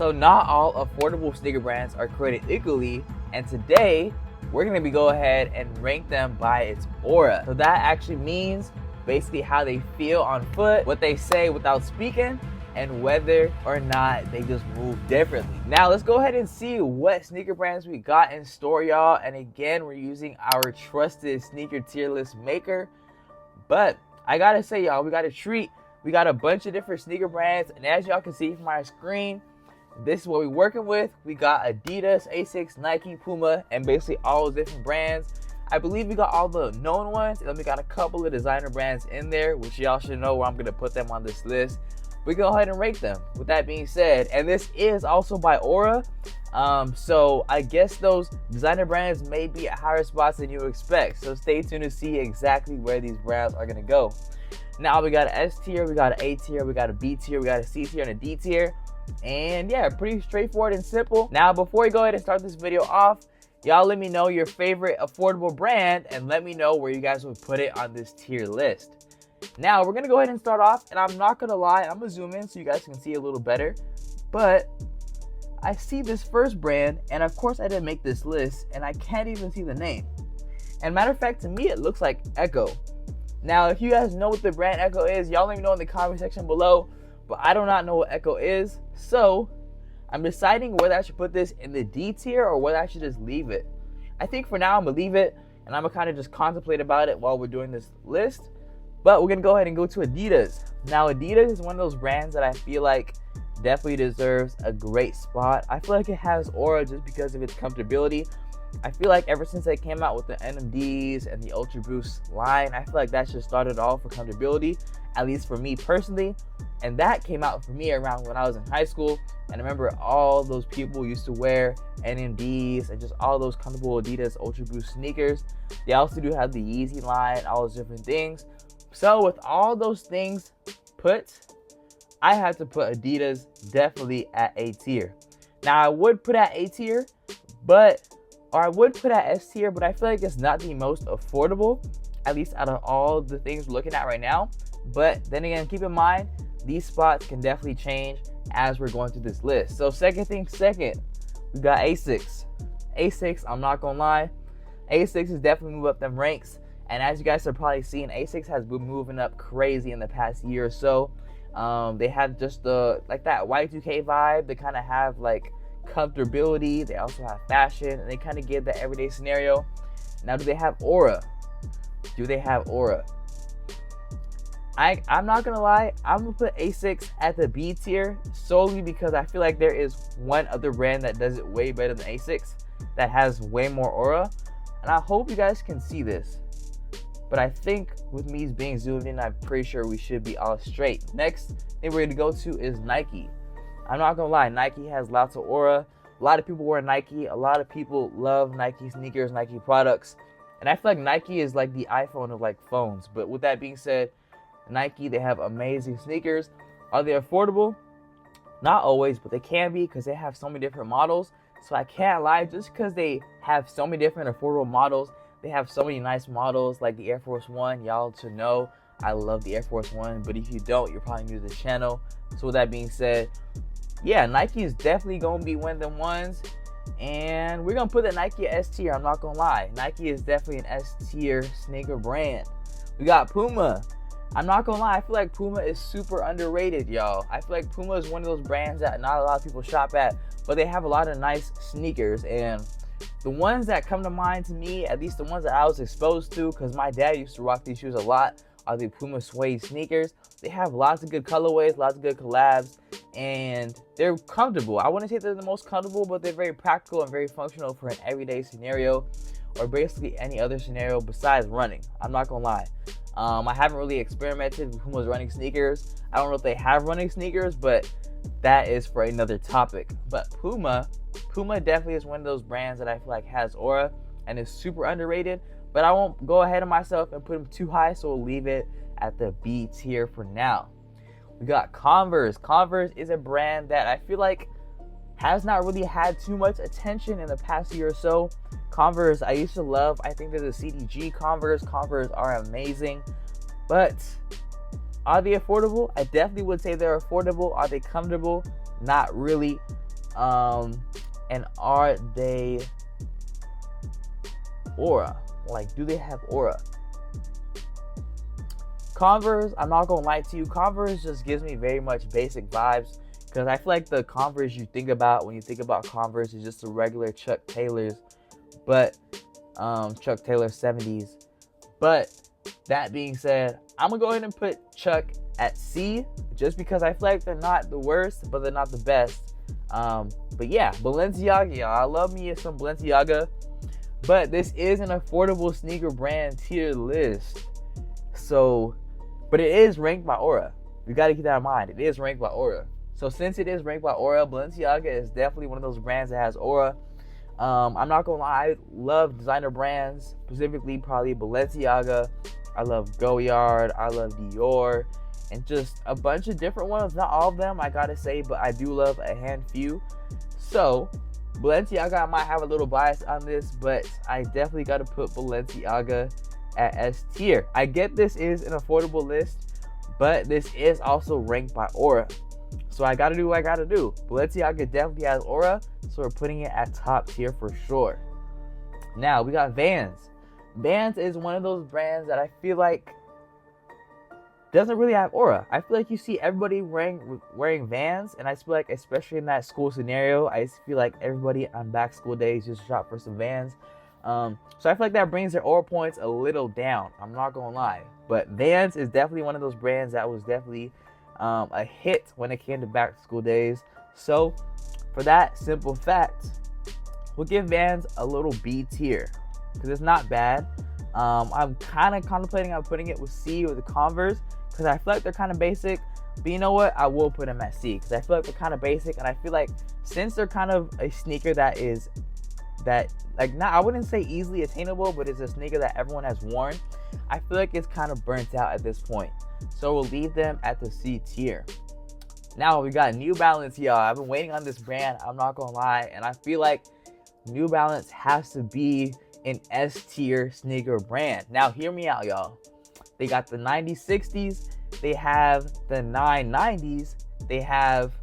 So not all affordable sneaker brands are created equally, and today we're going to go ahead and rank them by its aura. So that actually means basically how they feel on foot, what they say without speaking, and whether or not they just move differently. Now let's go ahead and see what sneaker brands we got in store, y'all. And again, we're using our trusted sneaker tier list maker. But I gotta say, y'all, we got a treat. We got a bunch of different sneaker brands, and as y'all can see from my screen, this is what we're working with. We got Adidas, Asics, Nike, Puma, and basically all those different brands. I believe we got all the known ones, and then we got a couple of designer brands in there, which y'all should know where I'm gonna put them on this list. We go ahead and rank them. With that being said, and this is also by aura, so I guess those designer brands may be at higher spots than you expect. So stay tuned to see exactly where these brands are gonna go. Now we got an S tier, we got an A tier, we got a B tier, we got a C tier, and a D tier. And yeah, pretty straightforward and simple. Now, before we go ahead and start this video off, y'all let me know your favorite affordable brand and let me know where you guys would put it on this tier list. Now, we're gonna go ahead and start off, and I'm not gonna lie, I'm gonna zoom in so you guys can see a little better. But I see this first brand, and of course I didn't make this list, and I can't even see the name. And matter of fact, to me, it looks like Echo. Now, if you guys know what the brand Echo is, y'all let me know in the comment section below. But I do not know what Echo is, so I'm deciding whether I should put this in the D tier or whether I should just leave it. I think for now I'm gonna leave it, and I'm gonna kind of just contemplate about it while we're doing this list. But we're gonna go ahead and go to Adidas. Now, Adidas is one of those brands that I feel like definitely deserves a great spot. I feel like it has aura just because of its comfortability. I feel like ever since they came out with the NMDs and the Ultra Boost line, I feel like that just started all for comfortability, at least for me personally. And that came out for me around when I was in high school. And I remember all those people used to wear NMDs and just all those comfortable Adidas Ultra Boost sneakers. They also do have the Yeezy line, all those different things. So with all those things put, I had to put Adidas definitely at A tier. Now I would put at A tier, I would put at S tier, but I feel like it's not the most affordable, at least out of all the things we're looking at right now. But then again, keep in mind, these spots can definitely change as we're going through this list. So second thing second, we got Asics. Asics, I'm not gonna lie, Asics is definitely moving up them ranks. And as you guys are probably seeing, Asics has been moving up crazy in the past year or so. They have just the like that Y2K vibe. They kind of have like comfortability. They also have fashion, and they kind of give that everyday scenario. Now, do they have aura? Do they have aura? I'm not gonna lie, I'm gonna put Asics at the B tier solely because I feel like there is one other brand that does it way better than Asics that has way more aura, and I hope you guys can see this. But I think with me being zoomed in, I'm pretty sure we should be all straight. Next thing we're gonna go to is Nike. I'm not gonna lie, Nike has lots of aura. A lot of people wear Nike. A lot of people love Nike sneakers, Nike products, and I feel like Nike is like the iPhone of like phones. But with that being said, Nike, they have amazing sneakers. Are they affordable? Not always, but they can be because they have so many different models. So I can't lie, just because they have so many different affordable models, they have so many nice models like the Air Force One. Y'all should know I love the Air Force One, but if you don't, you're probably new to the channel. So with that being said, yeah, Nike is definitely going to be one of them ones. And we're going to put the Nike at S tier, I'm not going to lie. Nike is definitely an S tier sneaker brand. We got Puma. I'm not gonna lie, I feel like Puma is super underrated, y'all. I feel like Puma is one of those brands that not a lot of people shop at, but they have a lot of nice sneakers. And the ones that come to mind to me, at least the ones that I was exposed to, because my dad used to rock these shoes a lot, are the Puma suede sneakers. They have lots of good colorways, lots of good collabs, and they're comfortable. I wouldn't say they're the most comfortable, but they're very practical and very functional for an everyday scenario, or basically any other scenario besides running. I'm not gonna lie. I haven't really experimented with Puma's running sneakers. I don't know if they have running sneakers, but that is for another topic. But Puma definitely is one of those brands that I feel like has aura and is super underrated. But I won't go ahead of myself and put them too high, so we'll leave it at the B tier for now. We got Converse. Converse is a brand that I feel like has not really had too much attention in the past year or so. Converse, I used to love. I think there's a CDG Converse. Converse are amazing. But are they affordable? I definitely would say they're affordable. Are they comfortable? Not really. And are they aura? Like, do they have aura? Converse, I'm not gonna lie to you, Converse just gives me very much basic vibes, because I feel like the Converse you think about when you think about Converse is just the regular Chuck Taylors, but Chuck Taylor 70s. But that being said, I'm gonna go ahead and put Chuck at C, just because I feel like they're not the worst, but they're not the best. But yeah, Balenciaga, y'all. I love me some Balenciaga, but this is an affordable sneaker brand tier list. So, but it is ranked by aura. You got to keep that in mind. It is ranked by aura. So since it is ranked by aura, Balenciaga is definitely one of those brands that has aura. I'm not gonna lie, I love designer brands, specifically probably Balenciaga. I love Goyard, I love Dior, and just a bunch of different ones. Not all of them, I gotta say, but I do love a handful. So Balenciaga, I might have a little bias on this, but I definitely gotta put Balenciaga at S tier. I get this is an affordable list, but this is also ranked by aura. So I gotta do what I gotta do. Balenciaga definitely has aura, so we're putting it at top tier for sure. Now we got Vans. Vans is one of those brands that I feel like doesn't really have aura. I feel like you see everybody wearing Vans, and I feel like, especially in that school scenario, I just feel like everybody on back school days just shop for some Vans. So I feel like that brings their aura points a little down. I'm not gonna lie, but Vans is definitely one of those brands that was definitely a hit when it came to back to school days. So for that simple fact, we'll give Vans a little B tier, because it's not bad. I'm kind of contemplating on putting it with C or the Converse, because I feel like they're kind of basic. But you know what? I will put them at C, because I feel like they're kind of basic, and I feel like since they're kind of a sneaker I wouldn't say easily attainable, but it's a sneaker that everyone has worn, I feel like it's kind of burnt out at this point. So we'll leave them at the C tier. Now we got New Balance, y'all. I've been waiting on this brand, I'm not gonna lie, and I feel like New Balance has to be an S tier sneaker brand. Now hear me out, y'all. They got the 9060s, they have the 990s, they have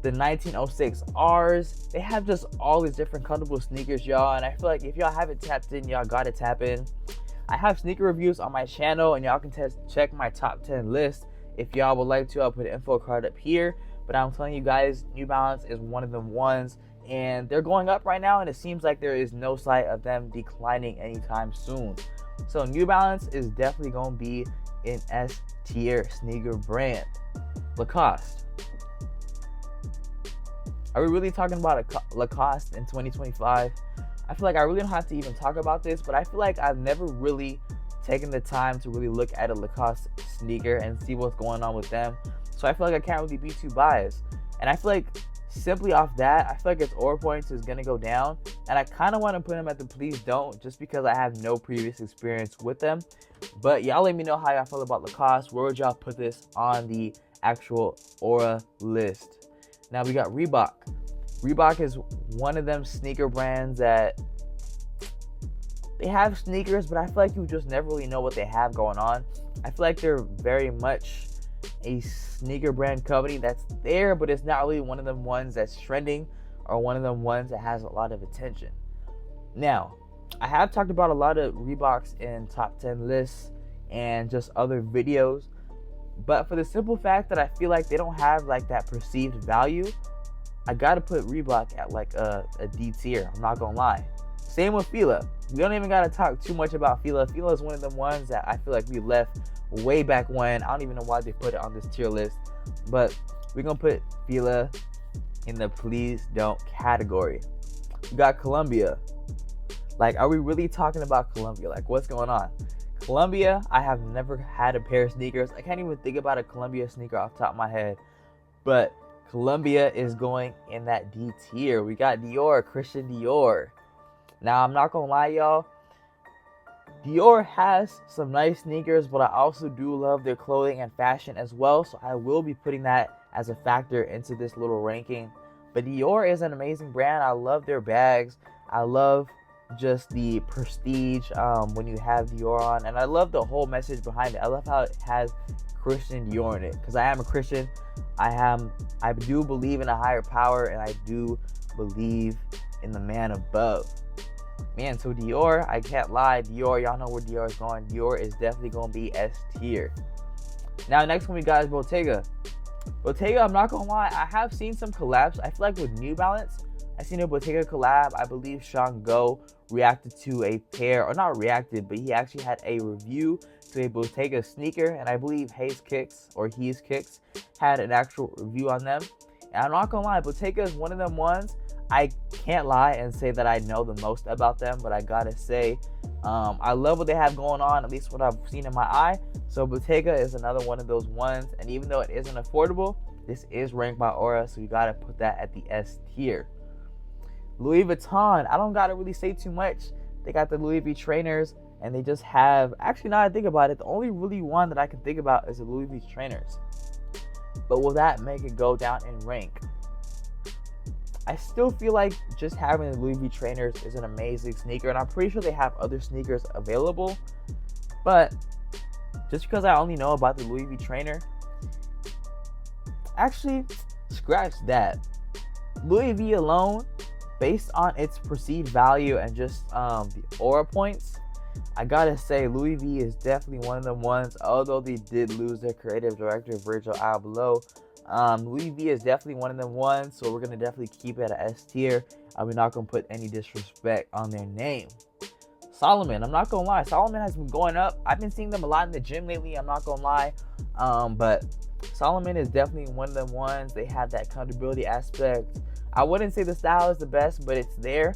the 1906 Rs. They have just all these different comfortable sneakers, y'all, and I feel like if y'all haven't tapped in, y'all gotta tap in. I have sneaker reviews on my channel, and y'all can check my top 10 list if y'all would like to. I'll put an info card up here, but I'm telling you guys, New Balance is one of them ones, and they're going up right now, and it seems like there is no sight of them declining anytime soon. So New Balance is definitely gonna be an S tier sneaker brand. Lacoste. Are we really talking about Lacoste in 2025? I feel like I really don't have to even talk about this, but I feel like I've never really taken the time to really look at a Lacoste sneaker and see what's going on with them. So I feel like I can't really be too biased. And I feel like simply off that, I feel like its aura points is going to go down. And I kind of want to put them at the please don't, just because I have no previous experience with them. But y'all let me know how y'all feel about Lacoste. Where would y'all put this on the actual aura list? Now we got Reebok. Reebok is one of them sneaker brands that they have sneakers, but I feel like you just never really know what they have going on. I feel like they're very much a sneaker brand company that's there, but it's not really one of them ones that's trending or one of them ones that has a lot of attention. Now, I have talked about a lot of Reeboks in top 10 lists and just other videos, but for the simple fact that I feel like they don't have like that perceived value, I gotta put Reebok at like a D tier. I'm not gonna lie. Same with Fila. We don't even gotta talk too much about Fila. Fila is one of them ones that I feel like we left way back when. I don't even know why they put it on this tier list, but we're gonna put Fila in the please don't category. We got Columbia. Like, are we really talking about Columbia? Like, what's going on? Columbia, I have never had a pair of sneakers. I can't even think about a Columbia sneaker off the top of my head, but Columbia is going in that D tier. We got Dior, Christian Dior. Now, I'm not gonna lie, y'all. Dior has some nice sneakers, but I also do love their clothing and fashion as well. So I will be putting that as a factor into this little ranking. But Dior is an amazing brand. I love their bags. I love just the prestige when you have Dior on. And I love the whole message behind it. I love how it has Christian Dior in it, because I am a Christian. I do believe in a higher power, and I do believe in the man above. Man, so Dior, I can't lie, Dior, y'all know where Dior is going. Dior is definitely going to be S tier. Now, next one we got is Bottega. Bottega, I'm not going to lie, I have seen some collabs. I feel like with New Balance, I seen a Bottega collab. I believe Sean Go reacted to a pair, or not reacted, but he actually had a review to a Bottega sneaker, and I believe He's Kicks had an actual review on them. And I'm not going to lie, Bottega is one of them ones. I can't lie and say that I know the most about them, but I gotta say, I love what they have going on, at least what I've seen in my eye. So Bottega is another one of those ones, and even though it isn't affordable, this is ranked by Aura, so you gotta put that at the S tier. Louis Vuitton, I don't gotta really say too much. They got the Louis V trainers, and they just have, actually now I think about it, the only really one that I can think about is the Louis V trainers. But will that make it go down in rank? I still feel like just having the Louis V trainers is an amazing sneaker, and I'm pretty sure they have other sneakers available. But just because I only know about the Louis V trainer, actually, scratch that. Louis V alone, based on its perceived value and just the aura points, I gotta say Louis V is definitely one of the ones, although they did lose their creative director, Virgil Abloh. Louis V is definitely one of them ones, so we're gonna definitely keep it at S tier, and we're not gonna put any disrespect on their name. Salomon, I'm not gonna lie, Salomon has been going up. I've been seeing them a lot in the gym lately, I'm not gonna lie. But Salomon is definitely one of them ones. They have that comfortability aspect. I wouldn't say the style is the best, but it's there.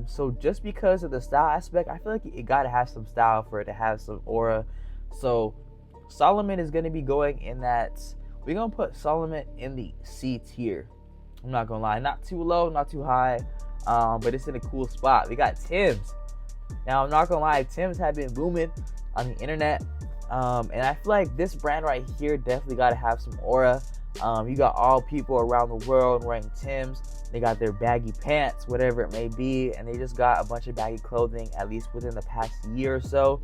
So just because of the style aspect, I feel like it gotta have some style for it to have some aura. So Salomon is gonna be going in that. We're going to put Salomon in the C tier. I'm not going to lie. Not too low, not too high. But it's in a cool spot. We got Tim's. Now, I'm not going to lie. Tim's have been booming on the internet. And I feel like this brand right here definitely got to have some aura. You got all people around the world wearing Tim's. They got their baggy pants, whatever it may be. And they just got a bunch of baggy clothing, at least within the past year or so.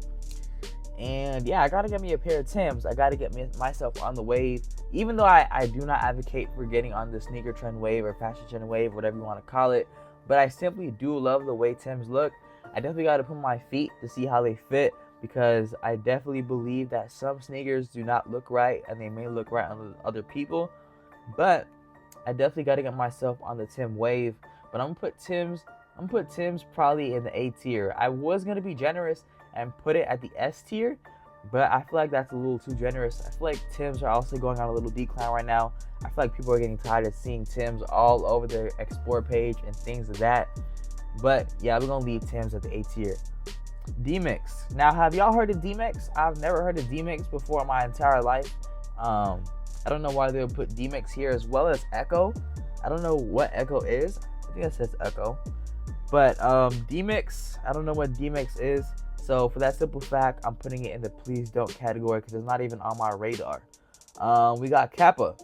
And yeah, I gotta get me a pair of Tim's. I gotta get myself on the wave. Even though I do not advocate for getting on the sneaker trend wave or fashion trend wave, whatever you want to call it, but I simply do love the way Tim's look. I definitely gotta put my feet to see how they fit, because I definitely believe that some sneakers do not look right, and they may look right on other people. But I definitely gotta get myself on the Tim wave. But I'm gonna put Tim's probably in the A tier. I was gonna be generous and put it at the S tier, but I feel like that's a little too generous. I feel like Tim's are also going on a little decline right now. I feel like people are getting tired of seeing Tim's all over their explore page and things like that. But yeah, we're gonna leave Tim's at the A tier. D-Mix. Now, have y'all heard of D-Mix? I've never heard of D-Mix before in my entire life. I don't know why they would put D-Mix here, as well as Echo. I don't know what Echo is. I think it says Echo. But D-Mix, I don't know what D-Mix is. So for that simple fact, I'm putting it in the please don't category, because it's not even on my radar. We got Kappa.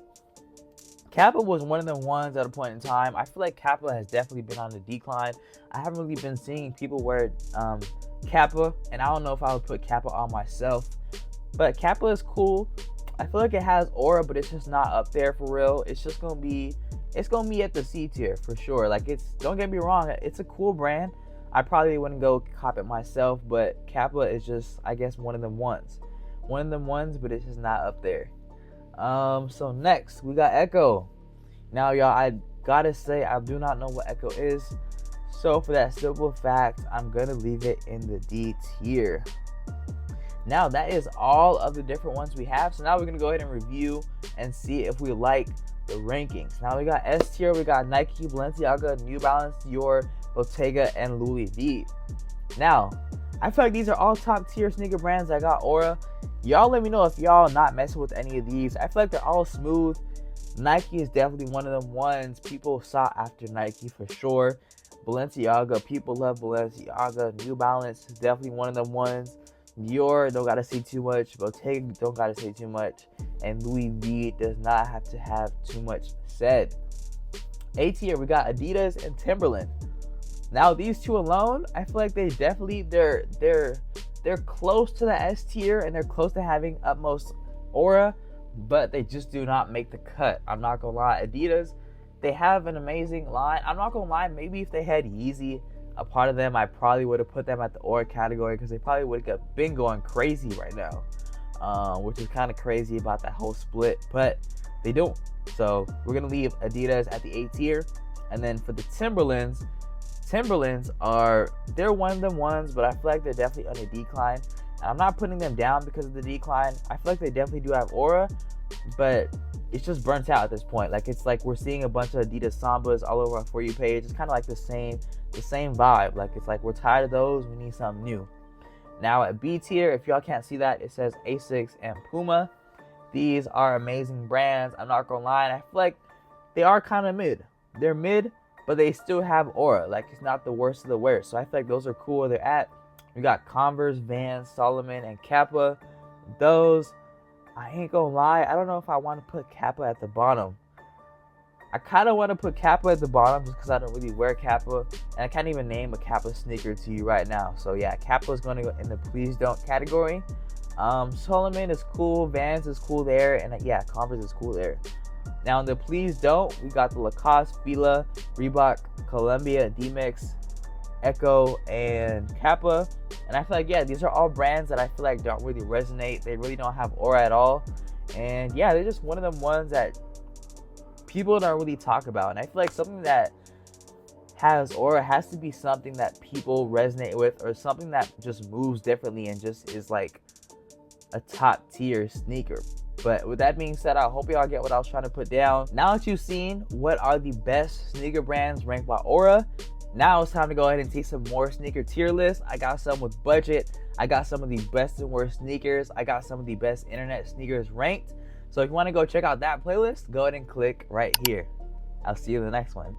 Kappa was one of the ones at a point in time. I feel like Kappa has definitely been on the decline. I haven't really been seeing people wear Kappa, and I don't know if I would put Kappa on myself. But Kappa is cool. I feel like it has aura, but it's just not up there for real. It's just gonna be at the C tier for sure. Like, don't get me wrong, it's a cool brand. I probably wouldn't go cop it myself, but Kappa is just, I guess, one of them ones, but it's just not up there. So next we got Echo. Now, y'all, I gotta say, I do not know what Echo is. So for that simple fact, I'm gonna leave it in the D tier. Now, that is all of the different ones we have. So now we're gonna go ahead and review and see if we like the rankings. Now we got S tier. We got Nike, Balenciaga, New Balance, Dior, Bottega, and Louis V. Now, I feel like these are all top tier sneaker brands that got aura. Y'all let me know if y'all not messing with any of these. I feel like they're all smooth. Nike is definitely one of them ones. People sought after Nike for sure. Balenciaga, people love Balenciaga. New Balance is definitely one of them ones. Dior, don't gotta say too much. Bottega, don't gotta say too much. And Louis V does not have to have too much said. A tier, we got Adidas and Timberland. Now these two alone, I feel like they definitely they're close to the S tier and they're close to having utmost aura, but they just do not make the cut. I'm not gonna lie. Adidas, they have an amazing line. I'm not gonna lie, maybe if they had Yeezy a part of them, I probably would have put them at the aura category because they probably would have been going crazy right now, which is kind of crazy about that whole split, but they don't. So we're gonna leave Adidas at the A tier. And then for the Timberlands they're one of them ones, but I feel like they're definitely on a decline. And I'm not putting them down because of the decline. I feel like they definitely do have aura, but it's just burnt out at this point. Like, it's like we're seeing a bunch of Adidas Sambas all over our For You page. It's kind of like the same vibe. Like, it's like we're tired of those. We need something new. Now at B tier, if y'all can't see that, it says Asics and Puma. These are amazing brands. I'm not gonna lie. And I feel like they are kind of mid. They're mid, but they still have aura. Like, it's not the worst of the worst. So I feel like those are cool where they're at. We got Converse, Vans, Solomon, and Kappa. Those, I ain't gonna lie, I don't know if I want to put Kappa at the bottom. I kind of want to put Kappa at the bottom just because I don't really wear Kappa, and I can't even name a Kappa sneaker to you right now. So yeah, Kappa is going to go in the please don't category. Solomon is cool, Vans is cool there, and yeah, Converse is cool there. Now in the please don't, we got the Lacoste, Fila, Reebok, Columbia, D-Mix, Echo, and Kappa. And I feel like, yeah, these are all brands that I feel like don't really resonate. They really don't have aura at all. And yeah, they're just one of them ones that people don't really talk about. And I feel like something that has aura has to be something that people resonate with, or something that just moves differently and just is like a top tier sneaker. But with that being said, I hope y'all get what I was trying to put down. Now that you've seen what are the best sneaker brands ranked by aura, now it's time to go ahead and take some more sneaker tier lists. I got some with budget. I got some of the best and worst sneakers. I got some of the best internet sneakers ranked. So if you want to go check out that playlist, go ahead and click right here. I'll see you in the next one.